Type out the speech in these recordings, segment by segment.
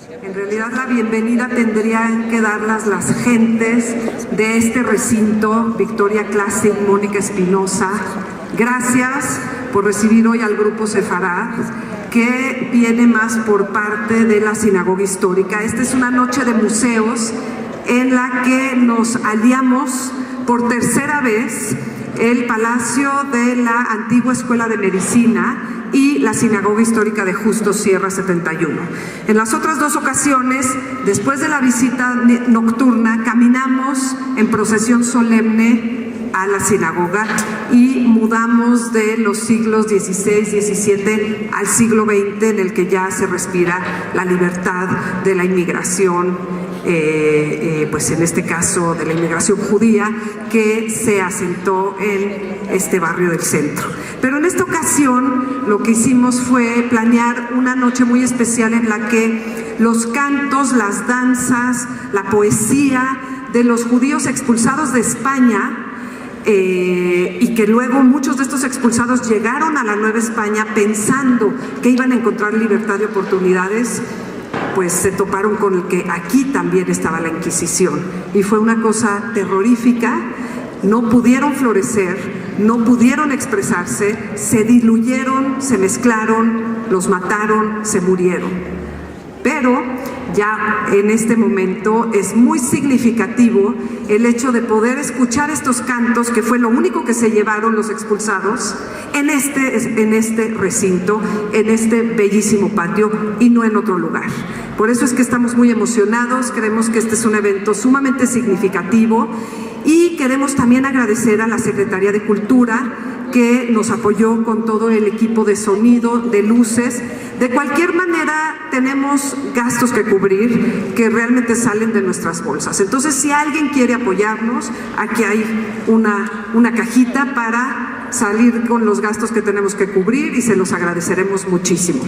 En realidad la bienvenida tendrían que darlas las gentes de este recinto, Victoria Classic, Mónica Espinosa. Gracias por recibir hoy al grupo Sefarad, que viene más por parte de la Sinagoga Histórica. Esta es una noche de museos en la que nos aliamos por tercera vez el Palacio de la Antigua Escuela de Medicina y la Sinagoga Histórica de Justo Sierra 71. En las otras dos ocasiones, después de la visita nocturna, caminamos en procesión solemne a la sinagoga y mudamos de los siglos XVI, XVII al siglo XX, en el que ya se respira la libertad de la inmigración, pues en este caso de la inmigración judía, que se asentó en este barrio del centro. Pero en esta ocasión lo que hicimos fue planear una noche muy especial en la que los cantos, las danzas, la poesía de los judíos expulsados de España, y que luego muchos de estos expulsados llegaron a la Nueva España pensando que iban a encontrar libertad de oportunidades, pues se toparon con el que aquí también estaba la Inquisición, y fue una cosa terrorífica. No pudieron florecer, no pudieron expresarse, se diluyeron, se mezclaron, los mataron, se murieron. Pero ya en este momento es muy significativo el hecho de poder escuchar estos cantos, que fue lo único que se llevaron los expulsados, en este recinto, en este bellísimo patio, y no en otro lugar. Por eso es que estamos muy emocionados, creemos que este es un evento sumamente significativo, y queremos también agradecer a la Secretaría de Cultura, que nos apoyó con todo el equipo de sonido, de luces. De cualquier manera, tenemos gastos que cubrir que realmente salen de nuestras bolsas. Entonces, si alguien quiere apoyarnos, aquí hay una cajita para salir con los gastos que tenemos que cubrir, y se los agradeceremos muchísimo.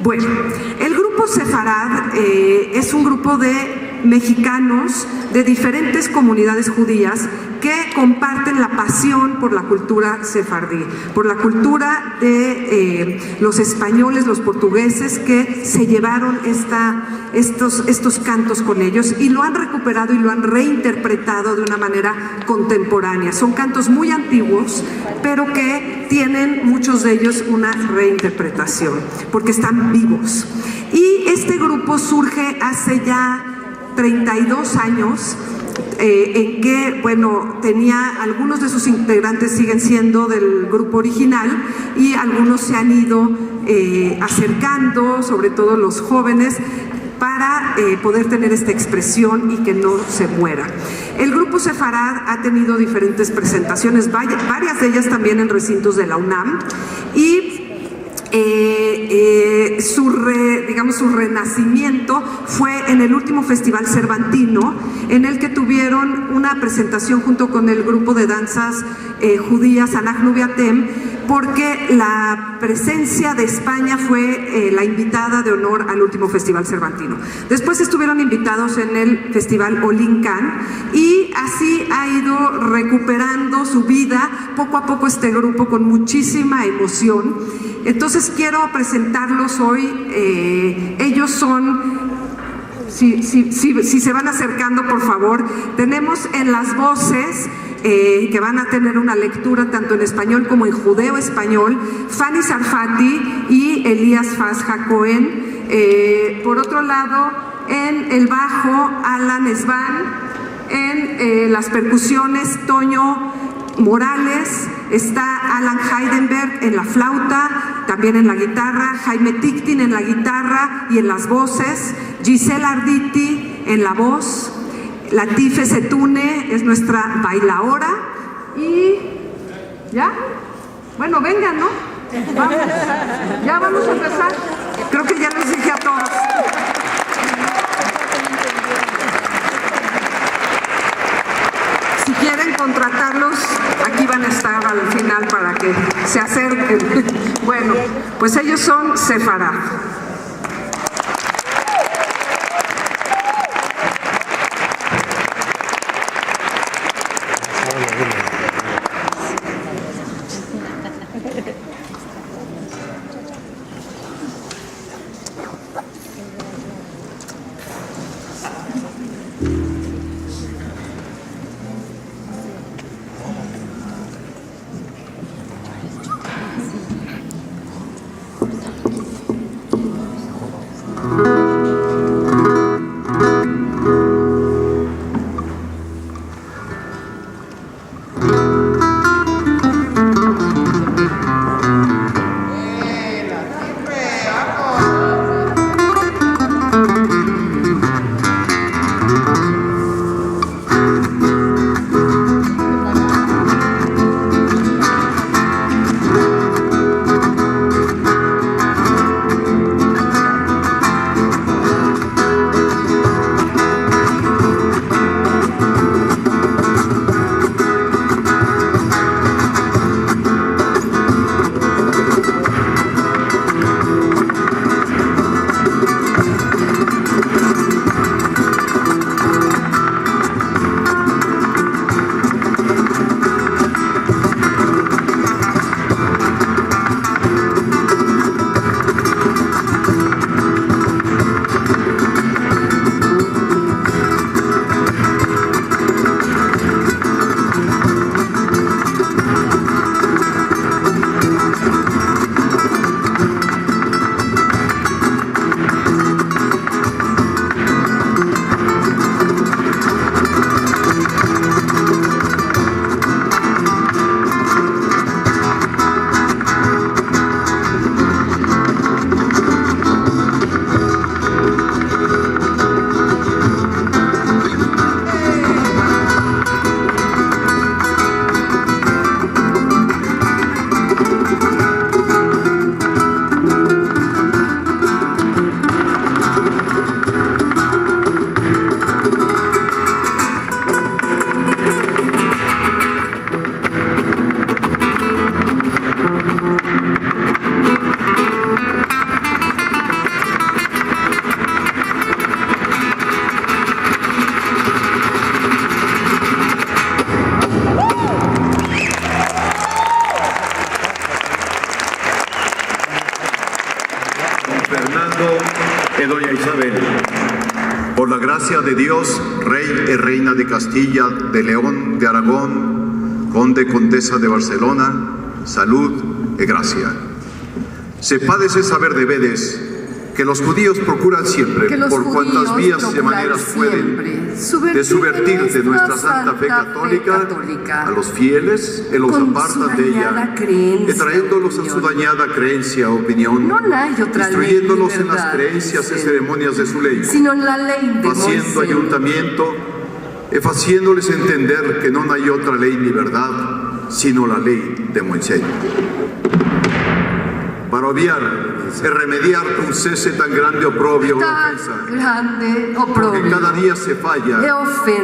Bueno, el grupo Sefarad es un grupo de mexicanos de diferentes comunidades judías que comparten la pasión por la cultura sefardí, por la cultura de los españoles, los portugueses, que se llevaron estos cantos con ellos y lo han recuperado y lo han reinterpretado de una manera contemporánea. Son cantos muy antiguos, pero que tienen muchos de ellos una reinterpretación, porque están vivos. Y este grupo surge hace ya 32 años, en que, bueno, algunos de sus integrantes siguen siendo del grupo original y algunos se han ido acercando, sobre todo los jóvenes, para poder tener esta expresión y que no se muera. El grupo Sefarad ha tenido diferentes presentaciones, varias de ellas también en recintos de la UNAM, y su renacimiento fue en el último Festival Cervantino, en el que tuvieron una presentación junto con el grupo de danzas judías Anach Nubiatem, porque la presencia de España fue la invitada de honor al último Festival Cervantino. Después estuvieron invitados en el Festival Olincan, y así ha ido recuperando su vida poco a poco este grupo con muchísima emoción. Entonces quiero presentarlos hoy. Ellos son, si se van acercando, por favor, tenemos en las voces, que van a tener una lectura tanto en español como en judeo-español, Fanny Sarfati y Elías Fasja Cohen. Por otro lado, en el bajo, Alan Esban. En las percusiones, Toño Morales. Está Alan Heidenberg en la flauta, también en la guitarra, Jaime Tictin en la guitarra y en las voces, Giselle Arditi en la voz, Latife Setune es nuestra bailaora. Y ¿ya? Bueno, vengan, ¿no? Vamos, ya vamos a empezar. Creo que ya les dije a todos. Si quieren contratarlos, aquí van a estar al final para que se acerquen. Bueno, pues ellos son Sefarad. Doña Isabel, por la gracia de Dios, Rey y Reina de Castilla, de León, de Aragón, Conde, Condesa de Barcelona, salud y gracia. Se padece saber de vedes que los judíos procuran siempre, por cuantas vías y maneras pueden, de subvertir de nuestra santa fe católica a los fieles y los apartan de ella, y trayéndolos a su dañada creencia o opinión, instruyéndolos en las creencias y ceremonias de su ley, haciendo ayuntamiento y haciéndoles entender que no hay otra ley ni verdad, sino la ley de Moisés. Para obviar y remediar un cese tan grande oprobio o ofensa, porque cada día se falla,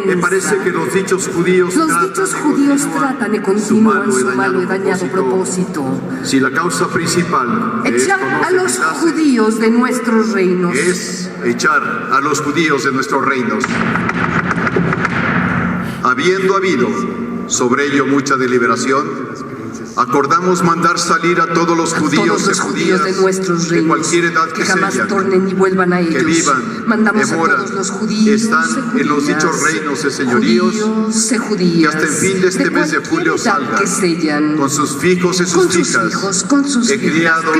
me parece que los dichos judíos tratan y continúan su malo y dañado propósito. Si la causa principal echar a los judíos de nuestros reinos es echar a los judíos de nuestros reinos, habiendo habido sobre ello mucha deliberación, acordamos mandar salir a todos los judíos y judías de nuestros reinos, de cualquier edad que jamás sean, tornen ni vuelvan a ellos, que vivan, mandamos que moran, a todos los judíos, están en los dichos reinos y señoríos, que hasta el fin de este mes de julio salgan, con sus fijos y sus fijas, con sus criados,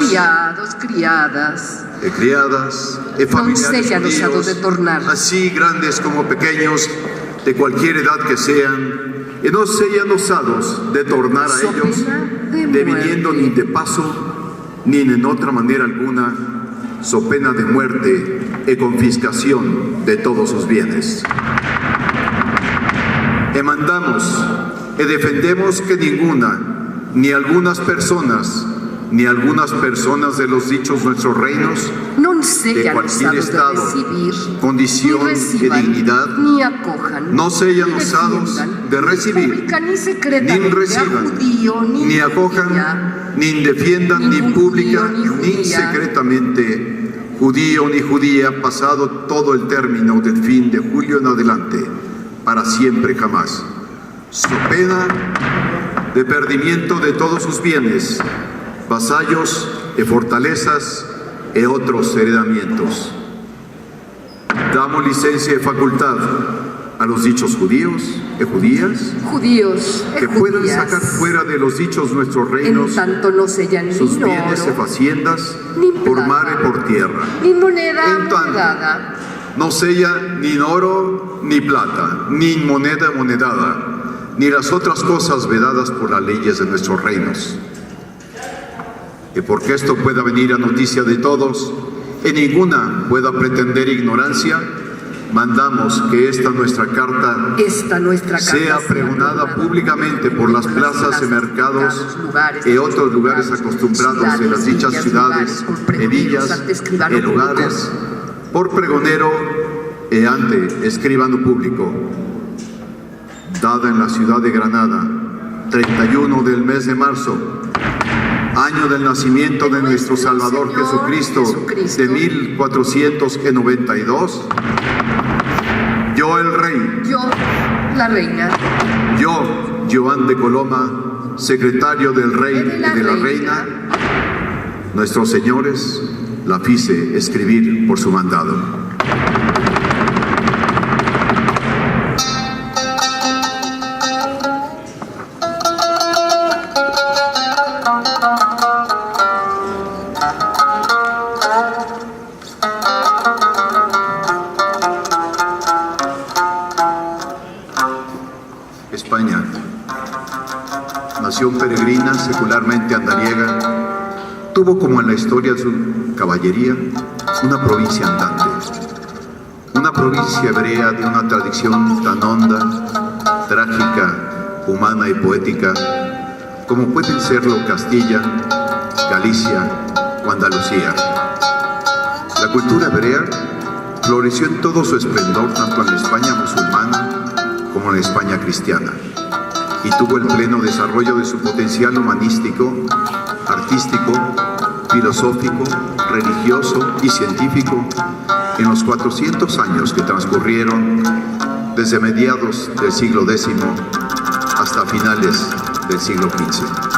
criadas, y familiares judíos, de tornar, así grandes como pequeños, de cualquier edad que sean, y no sean osados de tornar a ellos, de viniendo ni de paso, ni en otra manera alguna, so pena de muerte y confiscación de todos sus bienes. Y mandamos y defendemos que ninguna, ni algunas personas de los dichos nuestros reinos, de cualquier estado, condición y dignidad, no sean osados de recibir, ni reciban, ni acojan, ni defiendan, ni pública, ni secretamente, judío ni judía, pasado todo el término del fin de julio en adelante, para siempre jamás, so pena de perdimiento de todos sus bienes, vasallos y fortalezas y otros heredamientos. Damos licencia y facultad a los dichos judíos e judías, que puedan sacar fuera de los dichos nuestros reinos, en tanto no sellan sus ni bienes oro, y haciendas, ni por plata, mar y por tierra. ni moneda En tanto, monedada, no sella ni oro ni plata, ni moneda monedada, ni las otras cosas vedadas por las leyes de nuestros reinos. Y porque esto pueda venir a noticia de todos, y ninguna pueda pretender ignorancia, mandamos que esta nuestra carta sea pregonada públicamente por las plazas y mercados y otros lugares acostumbrados en las dichas ciudades, en villas y lugares, por pregonero e ante escribano público, dada en la ciudad de Granada, 31 del mes de marzo, año del nacimiento de nuestro Salvador Jesucristo, de 1492, yo el rey, yo la reina, yo, Joan de Coloma, secretario del rey y de la reina, nuestros señores, la fice escribir por su mandado. España, nación peregrina, secularmente andariega, tuvo como en la historia de su caballería una provincia andante, una provincia hebrea de una tradición tan honda, trágica, humana y poética como pueden serlo Castilla, Galicia o Andalucía. La cultura hebrea floreció en todo su esplendor tanto en la España musulmana como en la España cristiana, y tuvo el pleno desarrollo de su potencial humanístico, artístico, filosófico, religioso y científico en los 400 años que transcurrieron desde mediados del siglo X hasta finales del siglo XV.